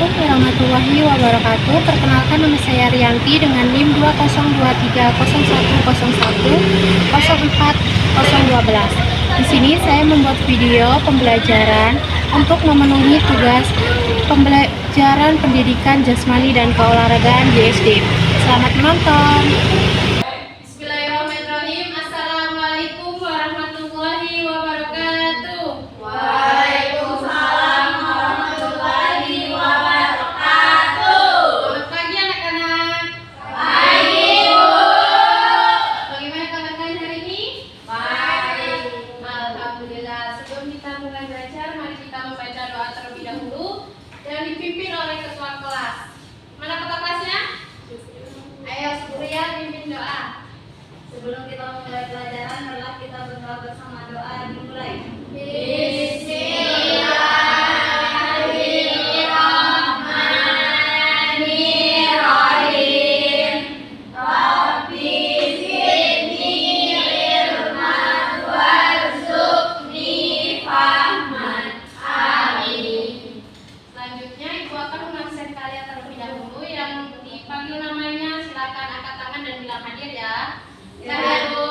Assalamualaikum warahmatullahi wabarakatuh. Perkenalkan, nama saya Rianti dengan NIM 202301010412. Di sini saya membuat video pembelajaran untuk memenuhi tugas pembelajaran pendidikan jasmani dan keolahragaan di SD. Selamat menonton. Bismillahirrahmanirrahim. Assalamualaikum warahmatullahi wabarakatuh. Waalaikumsalam warahmatullahi wabarakatuh. Selamat pagi anak-anak. Baik, Bu. Bagaimana kabar kalian hari ini? Baik. Alhamdulillah. Sebelum kita mulai belajar, mari kita membaca doa terlebih dahulu yang dipimpin oleh ketua kelas. Mana ketua kelasnya? Ayo, Surya pimpin doa. Sebelum kita memulai pelajaran, marilah kita berdoa bersama. Doa dimulai. Bismillahirrahmanirrahim. Rabbi zidni ilman warzuqni fahman. Amin. Selanjutnya Ibu akan mengabsen kalian terlebih dahulu. Yang dipanggil namanya silakan angkat tangan dan bilang hadir ya. Ya, Bu.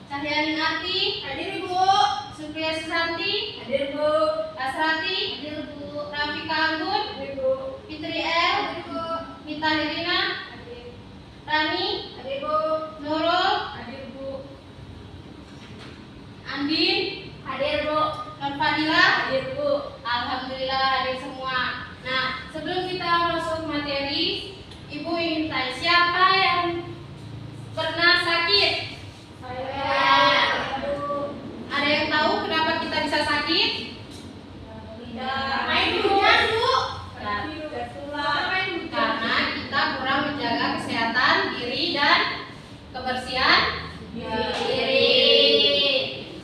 Cahyaning Ati, Hadir, Bu. Supriya Susanti, Hadir, Bu. Asrati, Hadir, Bu. Rafika Anggun, Hadir, Bu. Fitri El, Hadir, Bu. Mita Herina, Hadir. Rani, Hadir, Bu. Nurul, Hadir, Bu. Andin, Hadir, Bu. Nur Fadila. Hadir, Bu. Alhamdulillah hadir semua. Nah, sebelum kita masuk materi, Ibu ingin tanya siapa yang pernah sakit? Ada yang tahu kenapa kita bisa sakit? Main hujan, Bu. Karena kita kurang menjaga kesehatan diri dan kebersihan diri.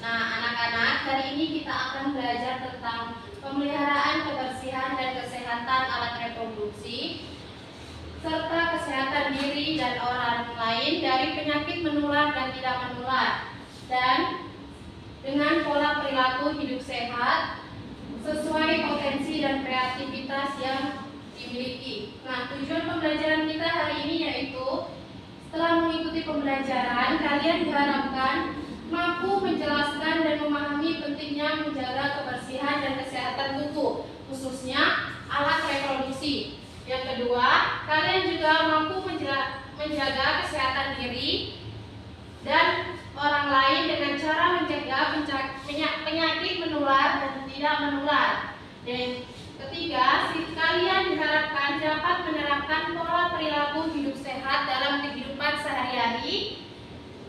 Nah, anak-anak, hari ini kita akan belajar tentang pemeliharaan kebersihan dan kesehatan alat reproduksi serta kesehatan diri dan orang lain dari penyakit menular dan tidak menular, dan dengan pola perilaku hidup sehat sesuai potensi dan kreativitas yang dimiliki. Nah, tujuan pembelajaran kita hari ini yaitu setelah mengikuti pembelajaran, kalian diharapkan mampu menjelaskan dan memahami pentingnya menjaga kebersihan dan kesehatan tubuh, khususnya alat reproduksi. Yang kedua, kalian juga mampu menjaga kesehatan diri dan orang lain dengan cara mencegah penyakit menular dan tidak menular. Dan ketiga, kalian diharapkan dapat menerapkan pola perilaku hidup sehat dalam kehidupan sehari-hari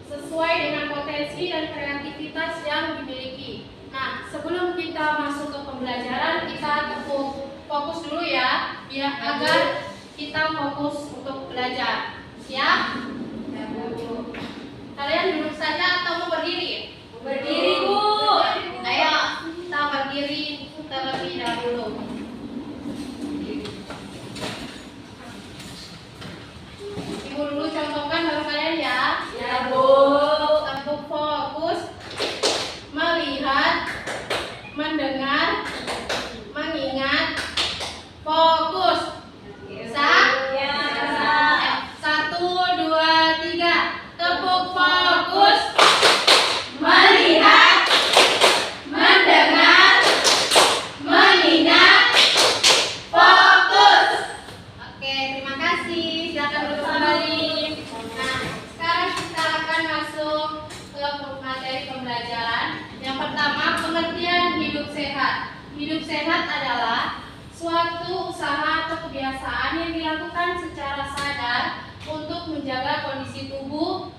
sesuai dengan potensi dan kreativitas yang dimiliki. Nah, sebelum kita masuk ke pembelajaran, kita fokus dulu ya, biar agar kita fokus untuk belajar. Siap? Ya, Bu. Kalian duduk saja atau mau berdiri? Berdiri, Bu. Ayo, kita berdiri terlebih dahulu. Ibu dulu contohkan baru kalian ya. Ya, Bu. Untuk fokus, melihat, mendengar, mengingat, fokus. Bisa? Ya. Satu, dua, tiga. Tepuk fokus. Melihat, mendengar, mengingat, fokus. Oke, terima kasih. Silakan duduk kembali. Nah, sekarang kita akan masuk ke materi pembelajaran. Yang pertama, pengertian hidup sehat. Hidup sehat adalah suatu usaha atau kebiasaan yang dilakukan secara sadar untuk menjaga kondisi tubuh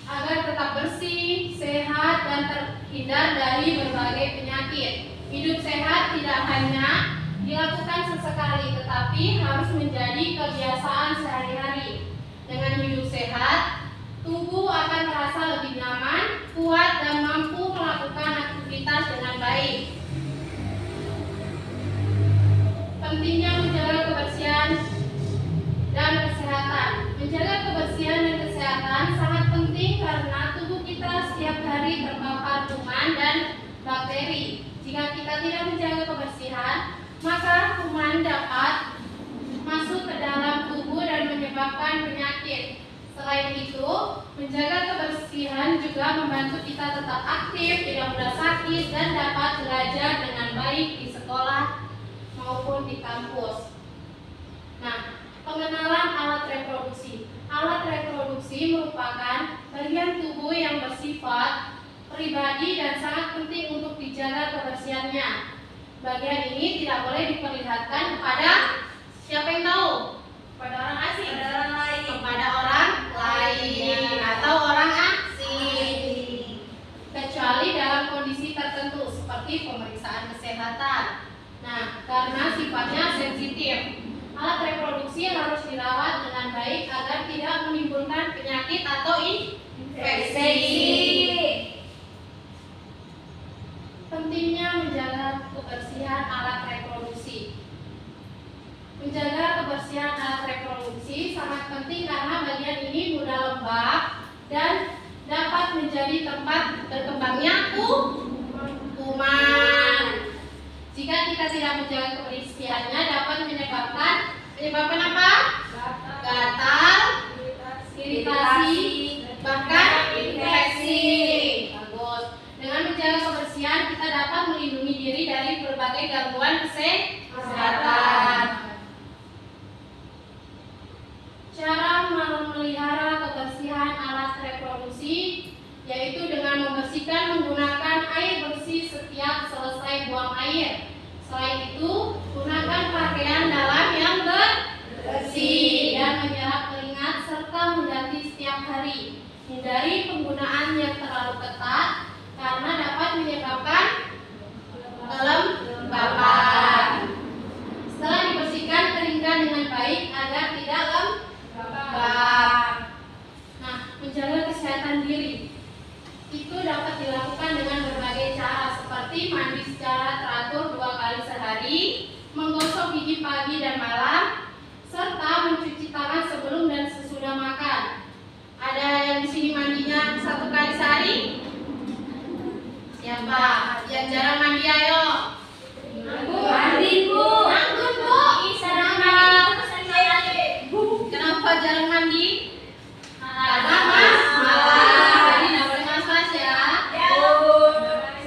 agar tetap bersih, sehat, dan terhindar dari berbagai penyakit. Hidup sehat tidak hanya dilakukan sesekali, tetapi harus menjadi kebiasaan sehari-hari. Dengan hidup sehat, tubuh akan terasa lebih nyaman, kuat, dan mampu melakukan aktivitas dengan baik. Pentingnya menjaga kebersihan dan kesehatan. Menjaga kebersihan dan kesehatan sangat penting karena tubuh kita setiap hari terpapar kuman dan bakteri. Jika kita tidak menjaga kebersihan, maka kuman dapat masuk ke dalam tubuh dan menyebabkan penyakit. Selain itu, menjaga kebersihan juga membantu kita tetap aktif, tidak mudah sakit, dan dapat belajar dengan baik di sekolah maupun di kampus. Nah, pengenalan alat reproduksi. Alat reproduksi merupakan bagian tubuh yang bersifat pribadi dan sangat penting untuk dijaga kebersihannya. Bagian ini tidak boleh diperlihatkan kepada siapa yang tahu? Kepada orang asing, kepada orang lain atau orang asing, kecuali dalam kondisi tertentu seperti pemeriksaan kesehatan. Nah, karena sifatnya sensitif, alat reproduksi harus dirawat dengan baik agar tidak menimbulkan penyakit atau infeksi. Pentingnya menjaga kebersihan alat reproduksi. Menjaga kebersihan alat reproduksi sangat penting karena bagian ini mudah lembab dan dapat menjadi tempat berkembangnya kuman. Jika kita tidak menjaga kebersihannya dapat menyebabkan apa? Gatal, iritasi, bahkan infeksi. Bagus. Dengan menjaga kebersihan kita dapat melindungi diri dari berbagai gangguan kesehatan. Cara memelihara kebersihan alat reproduksi yaitu dengan membersihkan menggunakan air bersih setiap selesai buang air. Selain itu, gunakan pakaian dalam yang bersih dan menyerap keringat serta mengganti setiap hari. Hindari penggunaan yang terlalu ketat karena dapat menyebabkan kelembapan. Setelah dibersihkan, keringkan dengan baik agar tidak lembab. Nah, menjaga kesehatan diri itu dapat dilakukan dengan berbagai cara seperti mandi secara teratur 2 kali sehari, menggosok gigi pagi dan malam, serta mencuci tangan sebelum dan sesudah makan. Ada yang di sini mandinya 1 kali sehari? Siapa? Yang jarang mandi ayo. Mandi Bu. Anggun Bu. Jarang mandi. Kenapa jarang mandi? Karena malas. Jadi nggak boleh malas ya.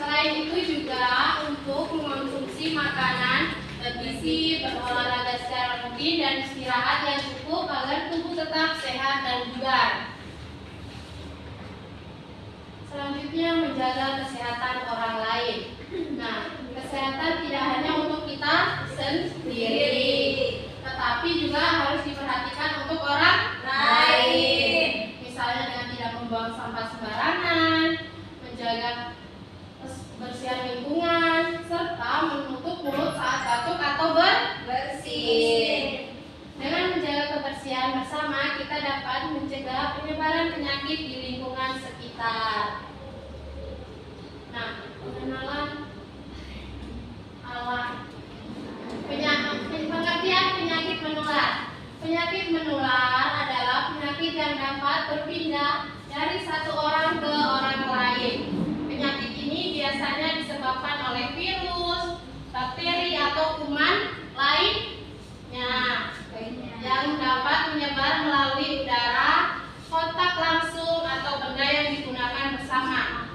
Selain itu juga untuk mengonsumsi makanan bergizi, berolahraga secara rutin dan istirahat yang cukup agar tubuh tetap sehat dan bugar. Selanjutnya menjaga kesehatan orang lain. Nah, kesehatan tidak hanya untuk kita sendiri, tetapi juga harus diperhatikan untuk orang lain. Misalnya dengan tidak membuang sampah sembarangan, menjaga kebersihan lingkungan, serta menutup mulut saat batuk atau bersin. Dengan menjaga kebersihan bersama, kita dapat mencegah penyebaran penyakit di lingkungan sekitar. Nah, pengenalan alat pengertian penyakit menular. Penyakit menular adalah penyakit yang dapat berpindah dari satu orang ke orang lain. Penyakit ini biasanya disebabkan oleh virus, bakteri atau kuman lainnya yang dapat menyebar melalui udara, kontak langsung atau benda yang digunakan bersama.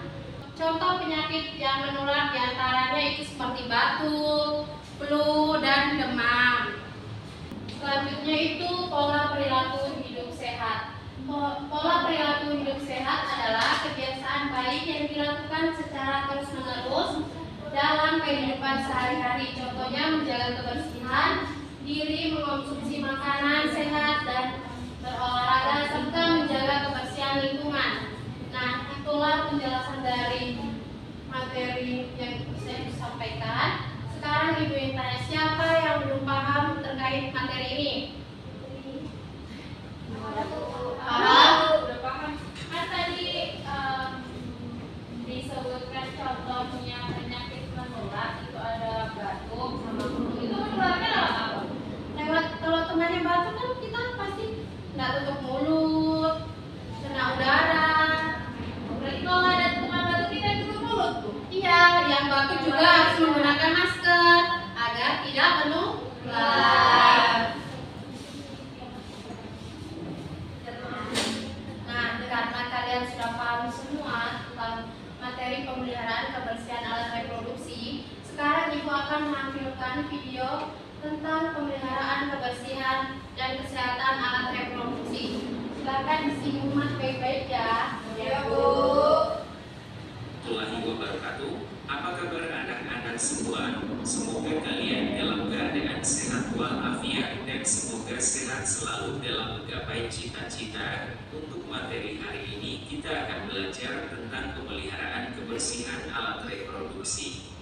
Contoh penyakit yang menular diantaranya itu seperti batuk, flu, dan demam. Selanjutnya itu pola perilaku hidup sehat. Pola perilaku hidup sehat adalah kebiasaan baik yang dilakukan secara terus-menerus dalam kehidupan sehari-hari. Contohnya menjaga kebersihan diri, mengonsumsi makanan sehat, dan berolahraga, serta menjaga kebersihan lingkungan. Nah, itulah penjelasan dari materi yang saya sampaikan. Sekarang Ibu yang tanya, siapa yang belum paham terkait materi ini? Paham? Udah paham. Kan tadi disebutkan contohnya penyakit menular itu ada batuk sama flu. Itu menularnya lewat apa? Lewat, kalau temannya batuk kan kita pasti nggak tutup mulut, kena udara. Berarti kalau ada teman batuk kita tutup mulut tuh. Iya, yang batuk juga harus menggunakan masker agar tidak menular. materi pemeliharaan kebersihan alat reproduksi, sekarang Ibu akan menampilkan video tentang pemeliharaan kebersihan dan kesehatan alat reproduksi. Silakan disimak baik-baik ya. Ya, Bu. Warahmatullahi wabarakatuh. Apa kabar anak-anak semua? Semoga kalian dalam keadaan sehat walafiat dan semoga sehat selalu dalam menggapai cita-cita. Untuk materi hari ini kita akan belajar tentang pemeliharaan kebersihan alat reproduksi.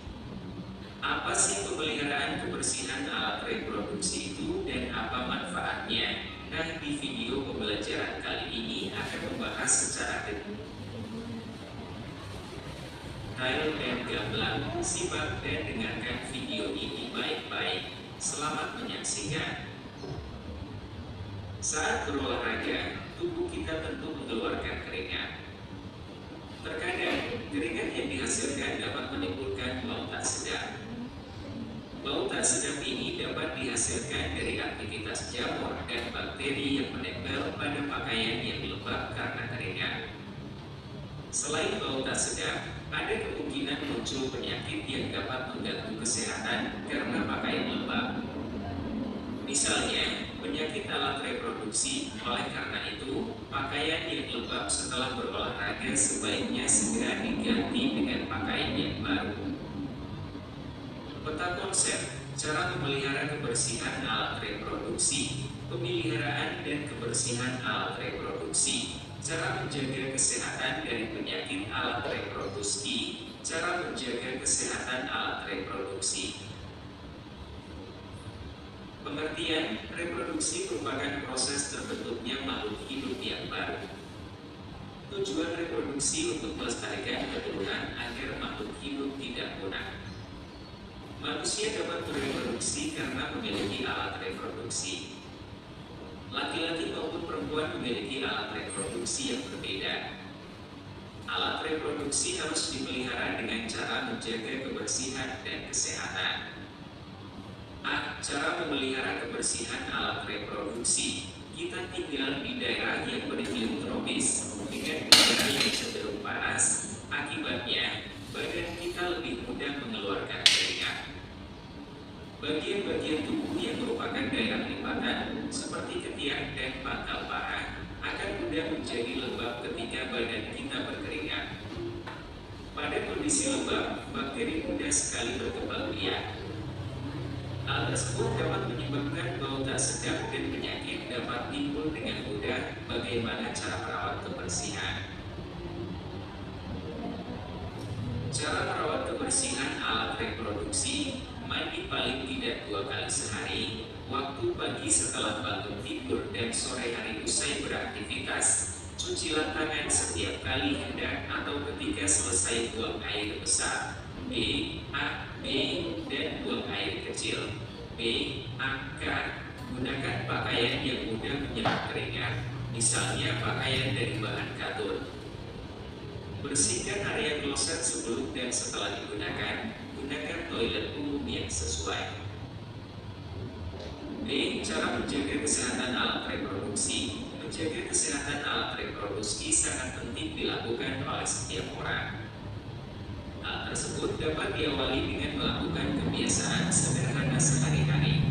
Apa sih pemeliharaan kebersihan alat reproduksi itu dan apa manfaatnya? Nah, di video pembelajaran kali ini akan membahas secara detail dan gamblang. Simak dan dengarkan video ini baik-baik. Selamat menyaksikan. Saat berolahraga, tubuh kita tentu mengeluarkan keringat. Terkadang, keringat yang dihasilkan dapat menimbulkan bau tak sedap. Bau tak sedap ini dapat dihasilkan dari aktivitas jamur dan bakteri yang menempel pada pakaian yang lembab karena keringat. Selain bau tak sedap, ada kemungkinan muncul penyakit yang dapat mengganggu kesehatan karena pakaian lembab. Misalnya, penyakit alat reproduksi. Oleh karena itu, pakaian yang lembab setelah berolahraga sebaiknya segera diganti dengan pakaian yang baru. Peta konsep, cara memelihara kebersihan alat reproduksi, pemeliharaan dan kebersihan alat reproduksi. Cara menjaga kesehatan dari penyakit alat reproduksi. Cara menjaga kesehatan alat reproduksi. Pengertian, reproduksi merupakan proses terbentuknya makhluk hidup yang baru. Tujuan reproduksi untuk melestarikan keturunan agar makhluk hidup tidak punah. Manusia dapat bereproduksi karena memiliki alat reproduksi. Laki-laki maupun perempuan memiliki alat reproduksi yang berbeda. Alat reproduksi harus dipelihara dengan cara menjaga kebersihan dan kesehatan. Cara memelihara kebersihan alat reproduksi. Kita tinggal di daerah yang beriklim tropis dengan udara yang cenderung panas. Akibatnya, badan kita lebih mudah mengeluarkan keringat. Bagian-bagian tubuh yang merupakan daerah lipatan, seperti ketiak dan pangkal paha, akan mudah menjadi lembab ketika badan kita berkeringat. Pada kondisi lembab, bakteri mudah sekali berkembang biak. Hal tersebut dapat menyebabkan bau tak sedap dan penyakit dapat timbul dengan mudah. Bagaimana cara merawat kebersihan? Cara merawat kebersihan alat reproduksi. Mandi paling tidak 2 kali sehari, waktu pagi setelah bangun tidur dan sore hari usai beraktivitas. Cucilah tangan setiap kali hendak atau ketika selesai buang air besar. B, dan buang air kecil. B, K. Gunakan pakaian yang mudah menyerap keringat, misalnya pakaian dari bahan katun. Bersihkan area kloset sebelum dan setelah digunakan. Gunakan toilet umum yang sesuai. D. Cara menjaga kesehatan alat reproduksi. Menjaga kesehatan alat reproduksi sangat penting dilakukan oleh setiap orang. Hal tersebut dapat diawali dengan melakukan kebiasaan sederhana sehari-hari.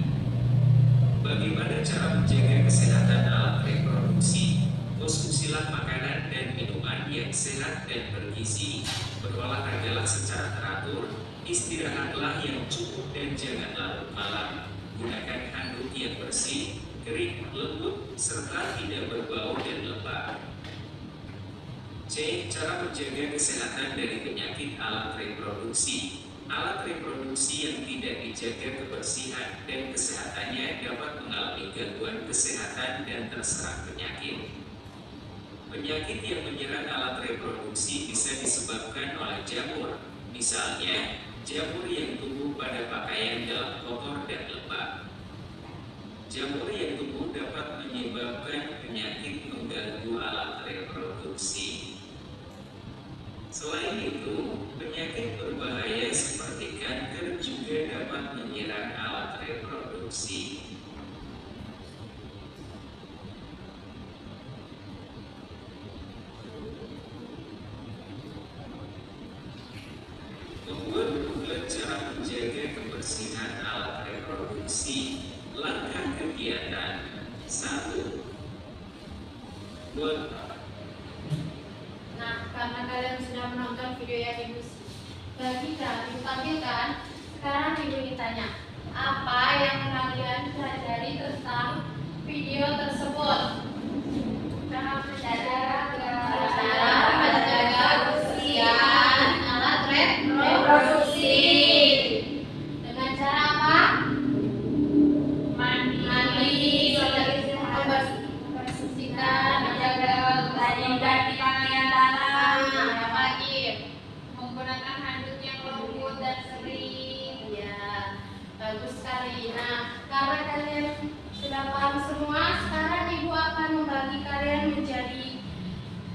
Bagaimana cara menjaga kesehatan alat reproduksi? Konsumsilah makanan dan minuman yang sehat dan bergizi. Berolahragalah secara teratur. Istirahatlah yang cukup dan jangan larut malam. Gunakan handuk yang bersih, kering, lembut, serta tidak berbau dan lembab. C. Cara menjaga kesehatan dari penyakit alat reproduksi. Alat reproduksi yang tidak dijaga kebersihan dan kesehatannya dapat mengalami gangguan kesehatan dan terserang penyakit. Penyakit yang menyerang alat reproduksi bisa disebabkan oleh jamur, misalnya jamur yang tumbuh pada pakaian dalam kotor dan lembab. Jamur yang tumbuh dapat menyebabkan penyakit mengganggu alat reproduksi. Selain itu, penyakit berbahaya seperti kanker juga dapat menyerang alat reproduksi. Membuat booklet cara menjaga kebersihan alat reproduksi. Langkah kegiatan 1. Buat Nah, karena kalian sudah menonton video yang ibu tampilkan, sekarang ibu ingin tanya, apa yang kalian pelajari tentang video tersebut? Cara menjaga kebersihan alat reproduksi. Dengan cara apa? Mandi, membersihkan, menjaga pakaian dalam, apa lagi? menggunakan handuk yang lembut dan sering. Ya, bagus sekali. Nah, karena kalian sudah paham semua, sekarang ibu akan membagi kalian menjadi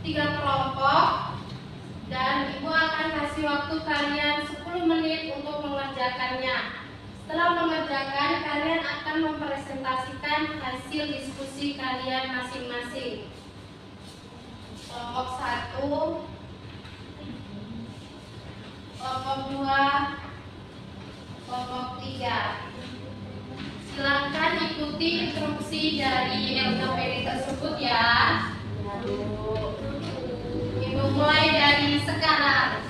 3 kelompok dan ibu akan kasih waktu kalian 10 menit untuk mengerjakannya. Setelah mengerjakan, kalian akan mempresentasikan hasil diskusi kalian masing-masing. Kelompok 1, kelompok 2, kelompok 3. Silakan ikuti instruksi dari LKPD tersebut ya. Ibu mulai dari sekarang.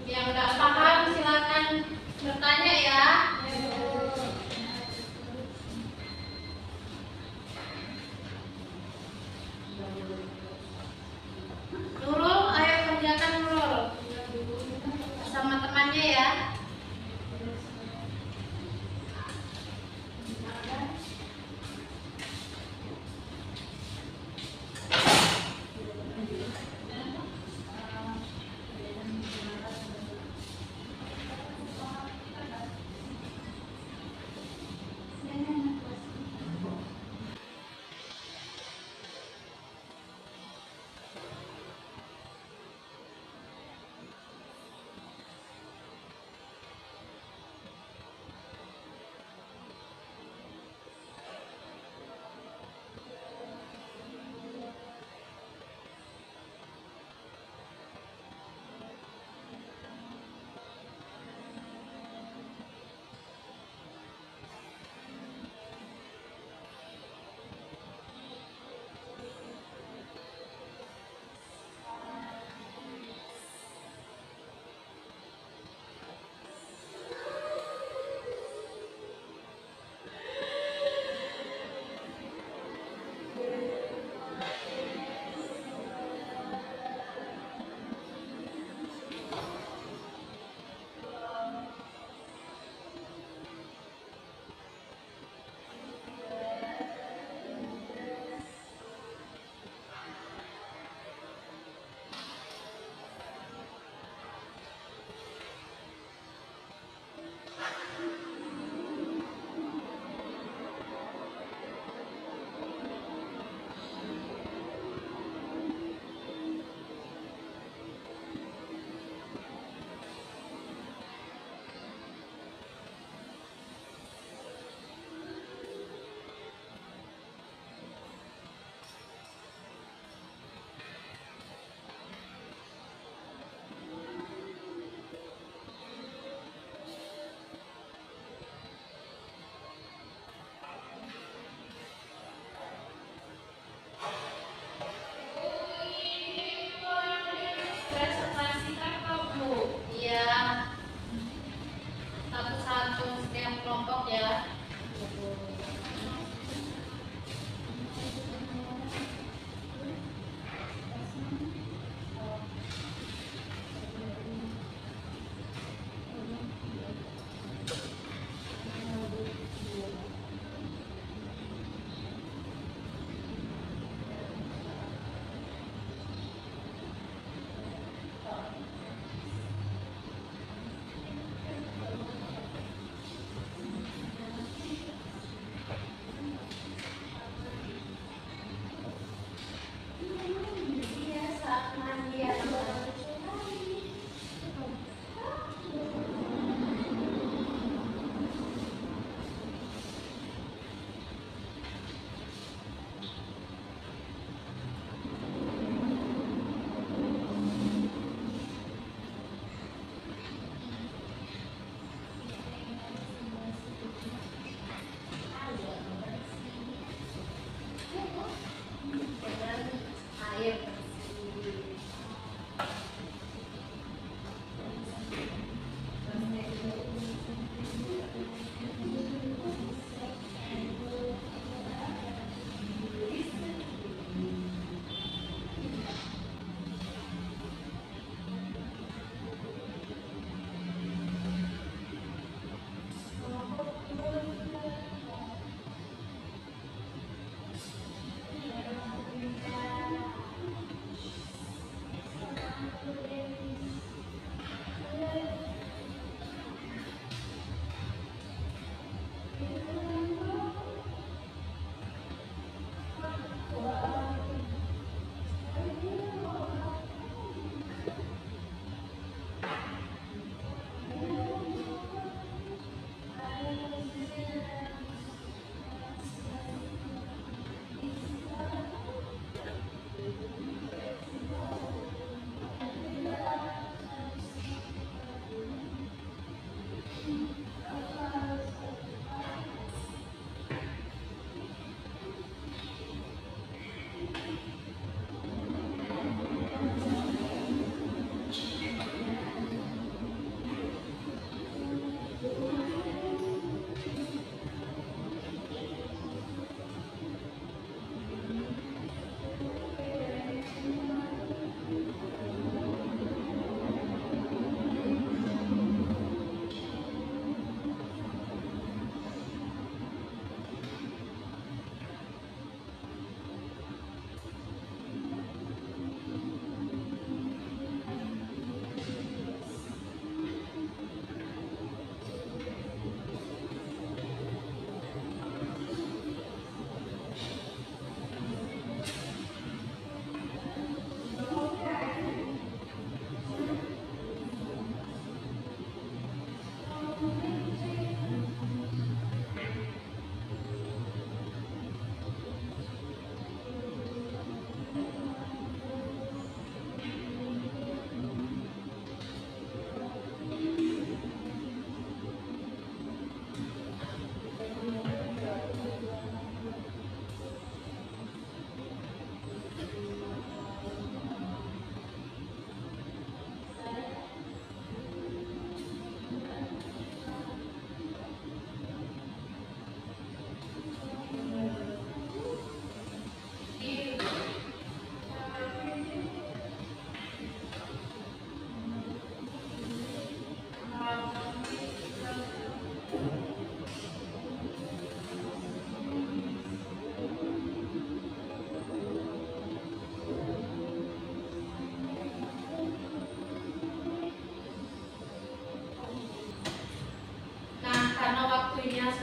Yang nggak paham silakan bertanya ya. air bersih.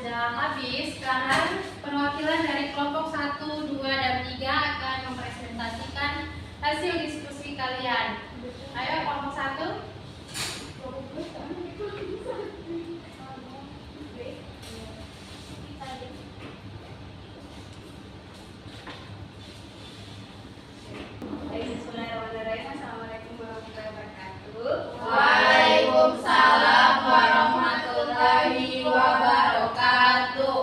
Sudah habis, sekarang perwakilan dari kelompok 1, 2, dan 3 akan mempresentasikan hasil diskusi kalian. Ayo kelompok 1. Bismillahirrahmanirrahim. Assalamualaikum warahmatullahi wabarakatuh. Waalaikumsalam warahmatullahi wabarakatuh.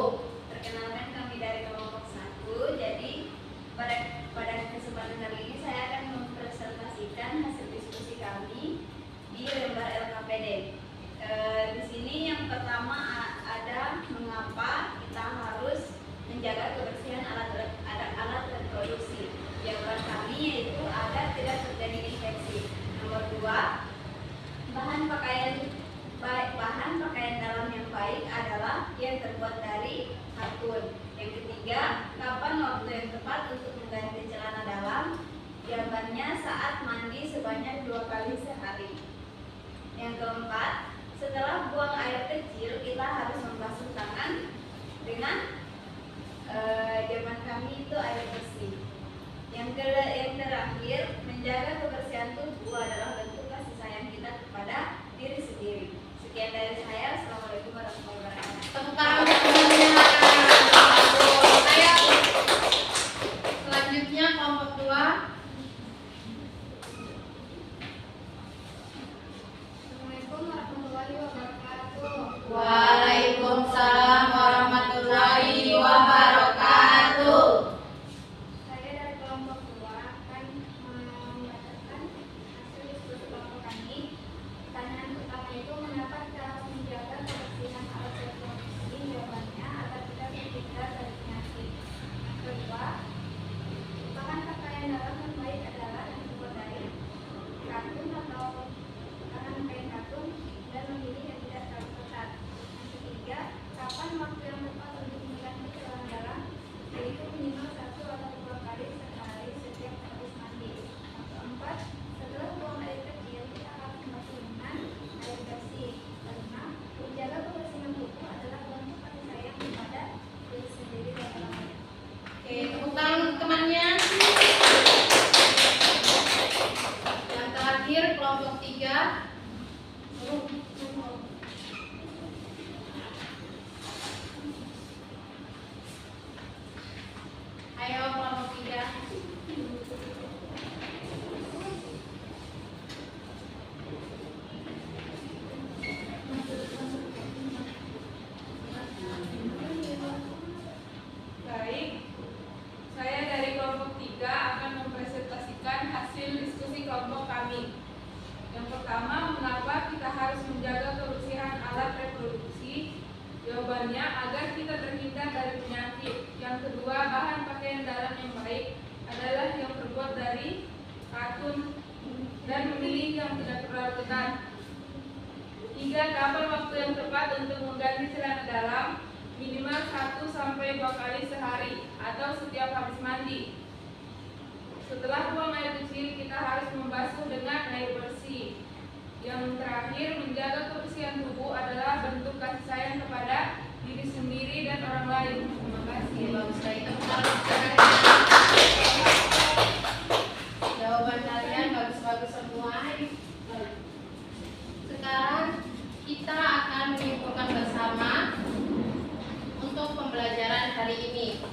Perkenalkan, kami dari kelompok 1. Jadi pada kesempatan kali ini saya akan mempresentasikan hasil diskusi kami di lembar LKPD. Di sini yang pertama ada mengapa kita harus menjaga kebersihan alat reproduksi. Jawaban kami yaitu agar tidak terjadi infeksi. Nomor 2, bahan pakaian dalam yang baik adalah yang terbuat dari katun. Yang ketiga, kapan waktu yang tepat untuk mengganti celana dalam? Jawabannya saat mandi sebanyak 2 kali sehari. Yang keempat, setelah buang air kecil kita harus membasuh tangan dengan jawaban kami itu air bersih. Yang terakhir, menjaga kebersihan tubuh adalah bentuk kasih sayang kita kepada diri sendiri. Sekian dari saya. Assalamualaikum warahmatullahi wabarakatuh. Tepuk tangan untuk semuanya. Ayo. Selanjutnya kelompok 2. Assalamualaikum warahmatullahi wabarakatuh. Waalaikumsalam warahmatullahi wabarakatuh. Saya dari kelompok 2 akan tujuannya agar kita terhindar dari penyakit. Yang kedua, bahan pakaian dalam yang baik adalah yang terbuat dari katun dan memilih yang tidak terlalu ketat. Tiga, kapan waktu yang tepat untuk mengganti celana dalam? Minimal 1 sampai 2 kali sehari atau setiap habis mandi. Setelah buang air kecil, kita harus membasuh dengan air bersih. Yang terakhir, menjaga kebersihan tubuh adalah bentuk kasih sayang kepada diri sendiri dan orang lain. Terima kasih. Bagus sekali. Jawaban kalian bagus-bagus semua. Sekarang kita akan menyimpulkan bersama untuk pembelajaran hari ini.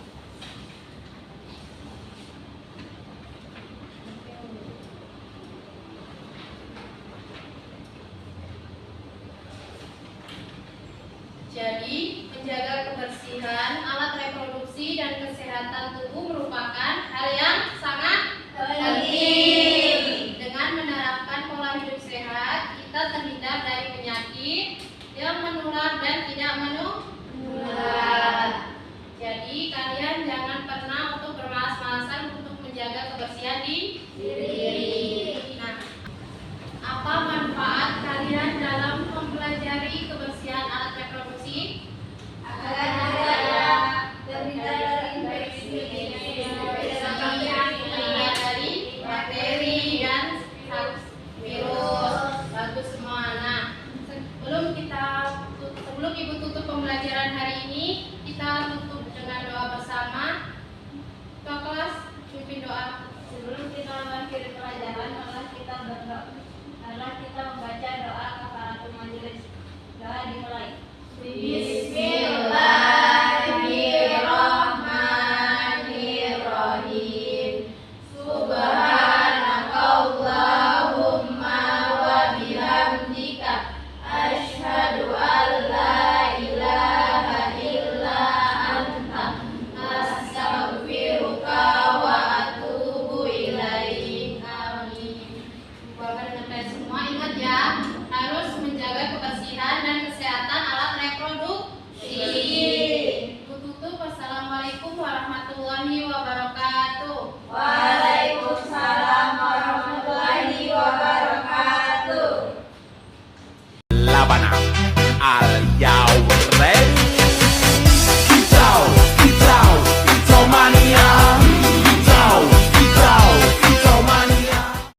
Jadi, menjaga kebersihan, alat reproduksi, dan kesehatan tubuh merupakan hal yang sangat penting. Dengan menerapkan pola hidup sehat, kita terhindar dari penyakit yang menular dan tidak menular. Jadi, kalian jangan pernah untuk bermalas-malasan untuk menjaga kebersihan di diri. Nah, apa manfaat kalian dalam mempelajari kebersihan alat reproduksi? Agar terhindar dari infeksi, Terhindar dari bakteri dan virus. Bagus semua. Nah, sebelum Ibu tutup pembelajaran hari ini, kita tutup dengan doa bersama. Ketua kelas, pimpin doa. sebelum kita mengakhiri pelajaran, marilah kita membaca doa kafaratul majelis. Doa dimulai. Bismillahirrahmanirrahim. Subhanakallahumma wa bihamdika asyhadu an la ilaha illa anta astaghfiruka wa atubu ilaik. Amin. Bapak dan Ibu semua ingat ya, harus menjaga kebersihan dan kesehatan alat reproduksi. Ibu tutup. Wassalamualaikum warahmatullahi wabarakatuh. Waalaikumsalam warahmatullahi wabarakatuh. Labana al